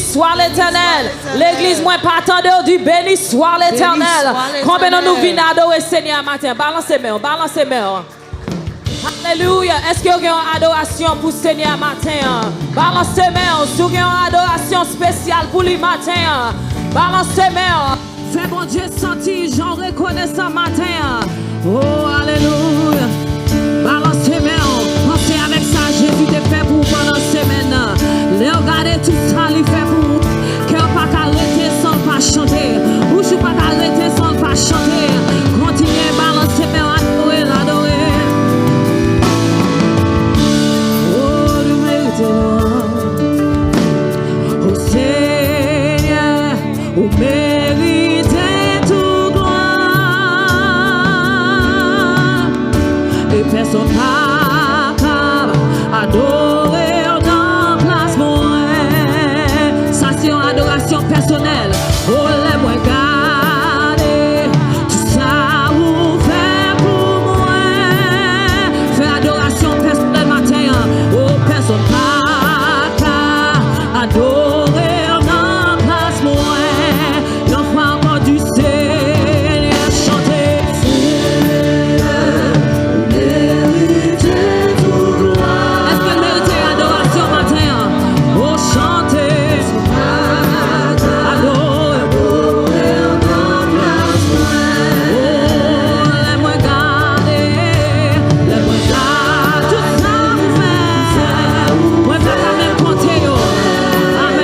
soit l'Éternel. L'église moins pas attendre du béni soit l'Éternel. Combien de nous venons adorer Seigneur matin? Balancez main, balancez main. Alléluia. Est-ce qu'il y a une adoration pour Seigneur matin? Balancez main. Si vous avez une adoration spéciale pour lui matin, balancez main. Fais mon Dieu sentir, j'en reconnais ça matin. Oh, alléluia. Balancez main. Pensez avec ça, Jésus te fait pour pendant semaine. Regardez tout ça, il fait pour vous. Que pas arrêter sans pas chanter. Ou je pas arrêter sans pas chanter. Continuez à balancer main, adorer, l'adorer. Oh, le mérite. Oh Seigneur, oh mérite toute gloire. Et personne pas capable adorer dans place moi. Ça c'est une adoration personnelle. Oh les moi garder tout ça vous fait pour moi. Fais adoration personnelle matin. Oh personne pas capable adorer dans place moi. L'enfant encore du Seigneur chanter. Est-ce qu'elle mérite adoration matin? Oh chanter. Adorer. Oh les-moi garder. Les-moi garder. Tout ça vous fait. Moi pas même compter yo. Amen.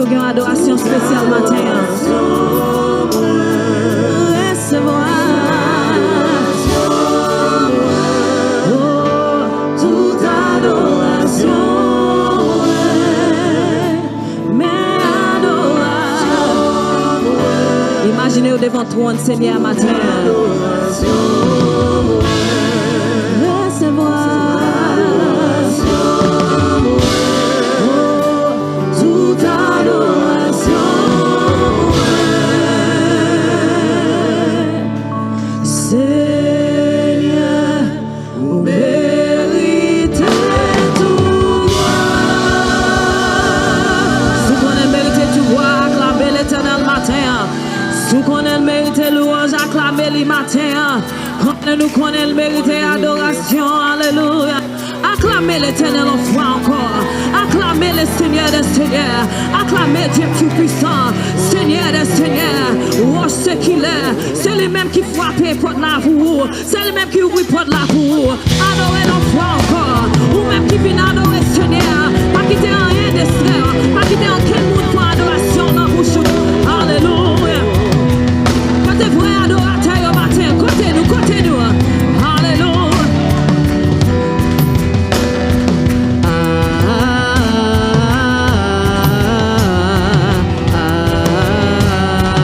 que vous avez une adoration spéciale matin? Recevoir. Imaginez-vous devant trône, Seigneur, matin. Recevoir. Toute adoration. Seigneur, vous méritez tout gloire. Si vous méritez tout gloire, acclamez l'Éternel matin. Nous connaissons le mérite louange, acclamer le matin. Nous connaissons le mérite adoration, alléluia. Acclamez l'Éternel en foi encore. Acclamez le Seigneur des Seigneurs. Acclamez Dieu Tout-Puissant, Seigneur des Seigneurs. Oh, ce qu'il est. C'est lui-même qui frappe porte la pour. C'est lui-même qui ouvre porte la pour. Adorez en foi encore. Ou même qui vient adorer le Seigneur. Pas quitter rien de frère. Pas quitter aucun monde pour adoration dans la bouche. Alléluia. Côté vrai adorateur au matin, côté nous. Alléluia.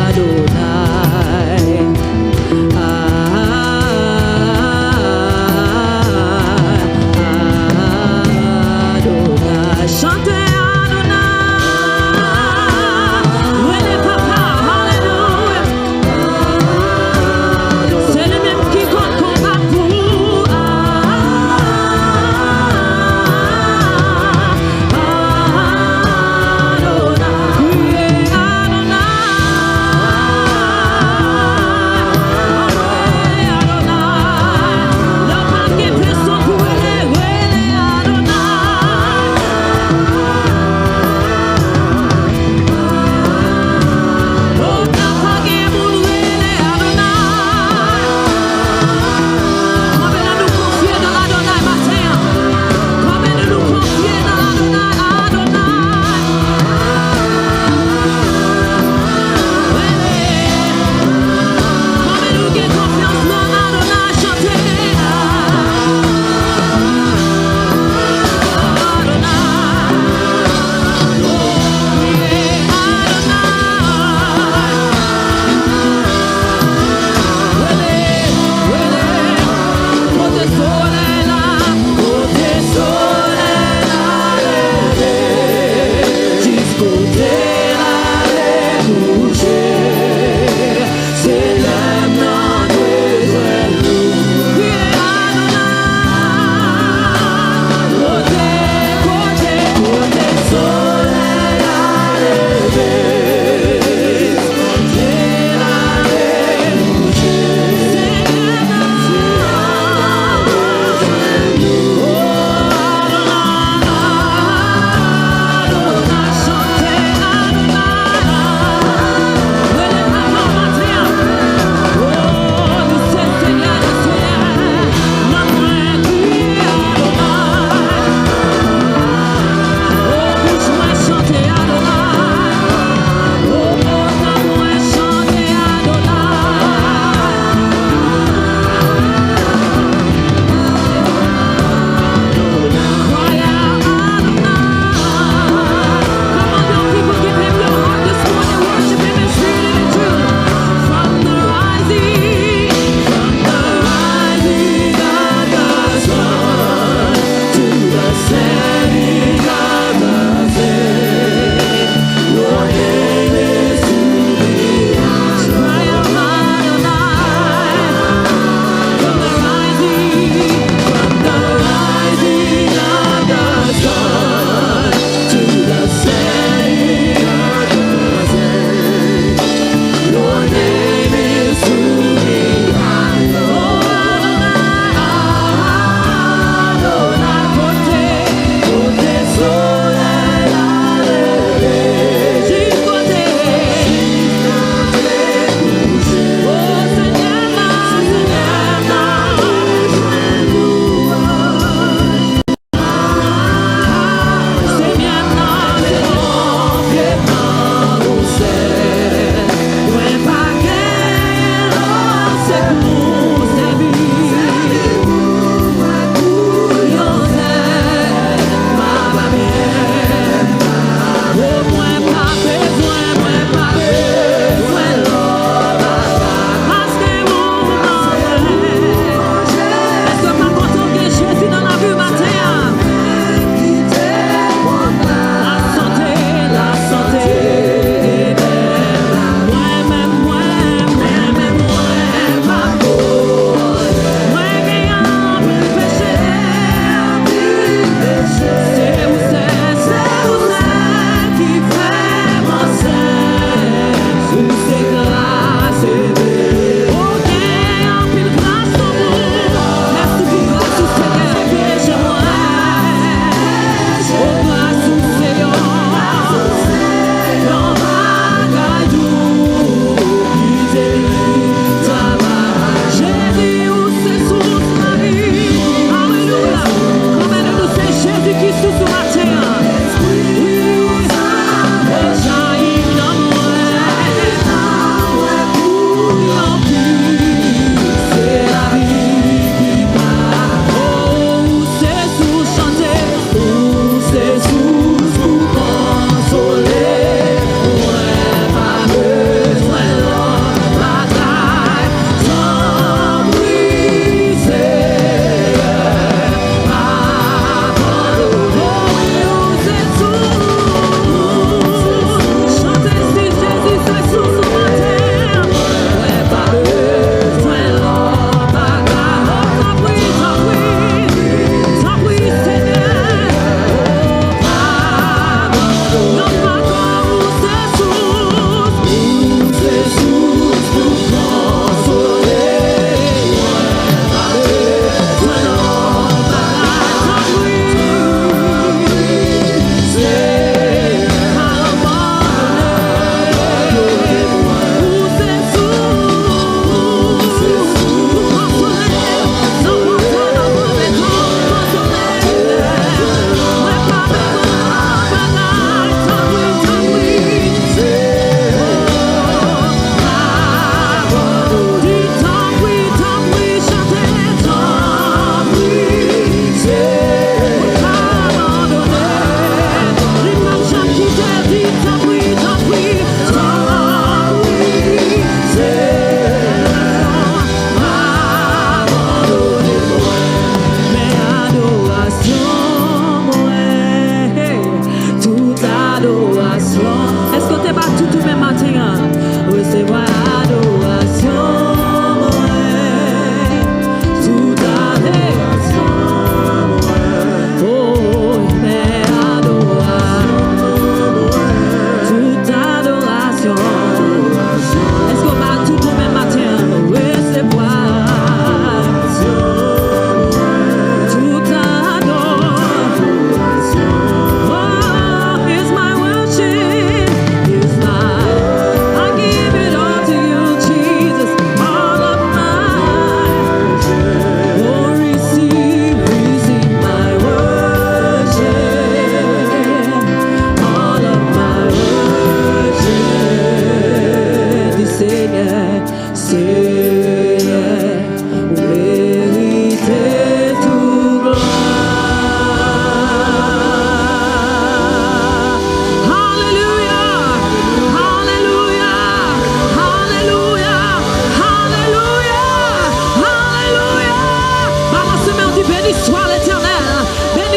Adonai. Chantez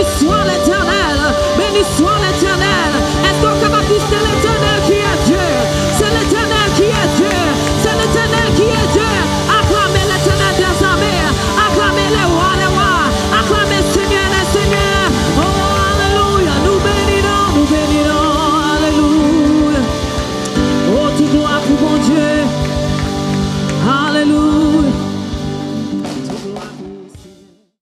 Béni soit l'Éternel. Béni soit